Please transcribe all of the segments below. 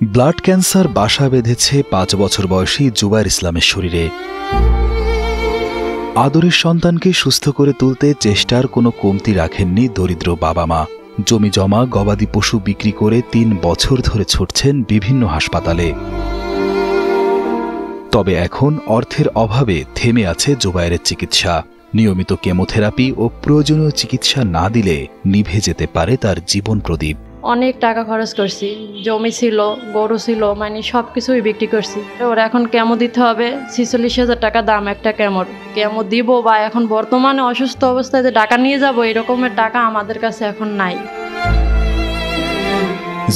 Blood cancer বাসা বেঁধেছে ৫ বছর বয়সী জুবায়ের ইসলামের শরীরে। আদরের সন্তানকে সুস্থ করে তুলতে চেষ্টার কোনো কমতি রাখেননি দরিদ্র বাবা মা। জমি জমা গবাদি পশু বিক্রি করে ৩ বছর ধরে ছুটছেন বিভিন্ন হাসপাতালে। তবে এখন অর্থের অভাবে থেমে আছে জুবায়েরের চিকিৎসা। নিয়মিত কেমোথেরাপি ও প্রয়োজনীয় চিকিৎসা না দিলে নিভে যেতে পারে তার জীবন প্রদীপ। অনেক টাকা খরচ করছি, জমি ছিল, গরু ছিল, মানে সব কিছুই বিক্রি করছি। ওরা এখন কেমো দিতে হবে, ৪৬,০০০ টাকা দাম একটা কেমো দিব, বা এখন বর্তমানে অসুস্থ অবস্থায় যে টাকা নিয়ে যাব এরকমের টাকা আমাদের কাছে এখন নাই।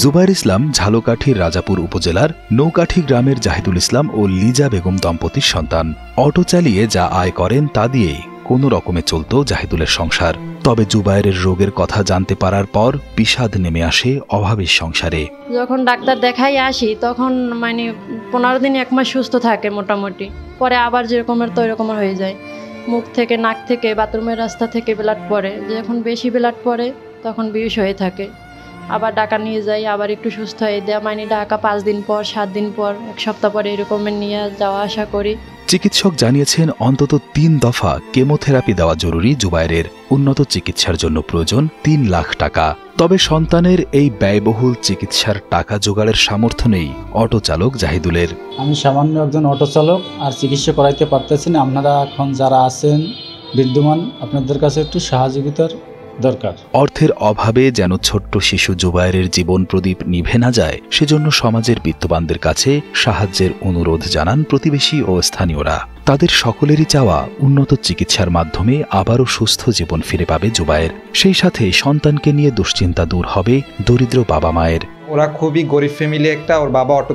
জুবায়ের ইসলাম ঝালকাঠির রাজাপুর উপজেলার নৌকাঠি গ্রামের জাহিদুল ইসলাম ও লিজা বেগম দম্পতির সন্তান। অটো চালিয়ে যা আয় করেন তা দিয়েই কোনো রকমে চলত জাহিদুলের সংসার। তবে জুবায়েরের রোগের কথা জানতে পারার পর বিষাদ নেমে আসে অভাবের সংসারে। যখন ডাক্তার দেখাই আসি তখন মানে ১৫ দিন ১ মাস সুস্থ থাকে মোটামুটি, পরে আবার যেরকমের তো এরকমের হয়ে যায়। মুখ থেকে, নাক থেকে, বাথরুমের রাস্তা থেকে ব্লাড পড়ে, যখন বেশি ব্লাড পড়ে তখন বেহুশ হয়ে থাকে। আবার ঢাকা নিয়ে যাই, আবার একটু সুস্থ হয়ে দেয়, মানে ঢাকা ৫ দিন পর, 7 দিন পর, 1 সপ্তাহ পরে এরকমের নিয়ে যাওয়া আসা করি। চিকিৎসক জানিয়েছেন অন্তত ৩ দফা কেমোথেরাপি দেওয়া জরুরি জুবায়েরের। উন্নত চিকিৎসার জন্য প্রয়োজন ৩ লাখ টাকা। তবে সন্তানের এই ব্যয়বহুল চিকিৎসার টাকা জোগাড়ের সামর্থ্য নেই অটো চালক জাহিদুলের। আমি সামান্য একজন অটো চালক, আর চিকিৎসা করাইতে পারতেছি না। আপনারা এখন যারা আছেন বিদ্যমান, আপনাদের কাছে একটু সহযোগিতার দরকার। অর্থের অভাবে যেন ছোট্ট শিশু জুবায়েরের জীবন প্রদীপ নিভে না যায়, সেজন্য সমাজের বিত্তবানদের কাছে সাহায্যের অনুরোধ জানান প্রতিবেশী ও স্থানীয়রা। তাদের সকলেরই চাওয়া উন্নত চিকিৎসার মাধ্যমে আবারও সুস্থ জীবন ফিরে পাবে জুবায়ের। সেই সাথে সন্তানকে নিয়ে দুশ্চিন্তা দূর হবে দরিদ্র বাবা মায়ের। ওরা খুবই গরিব ফ্যামিলি একটা, ওর বাবা অটো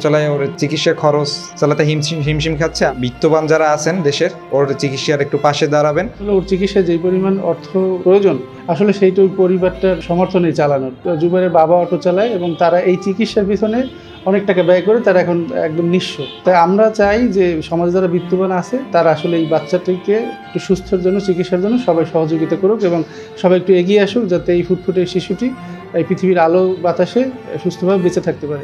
চালায় ওর চিকিৎসার খরচ চালাতে হিমশিম খাচ্ছে। বিত্তবান যারা আছেন দেশের, ওর চিকিৎসার একটু পাশে দাঁড়াবেন। ওর চিকিৎসায় যে পরিমাণ অর্থ প্রয়োজন, আসলে সেইটা ওই পরিবারটার সমর্থনে চালানোর। জুবায়েরের বাবা অটো চালায় এবং তারা এই চিকিৎসার পিছনে অনেক টাকা ব্যয় করে, তারা এখন একদম নিঃস্ব। তাই আমরা চাই যে সমাজে যারা বিত্তবান আছে তারা আসলে এই বাচ্চাটিকে একটু সুস্থের জন্য, চিকিৎসার জন্য সবাই সহযোগিতা করুক এবং সবাই একটু এগিয়ে আসুক, যাতে এই ফুটফুটে শিশুটি এই পৃথিবীর আলো বাতাসে সুস্থভাবে বেঁচে থাকতে পারে।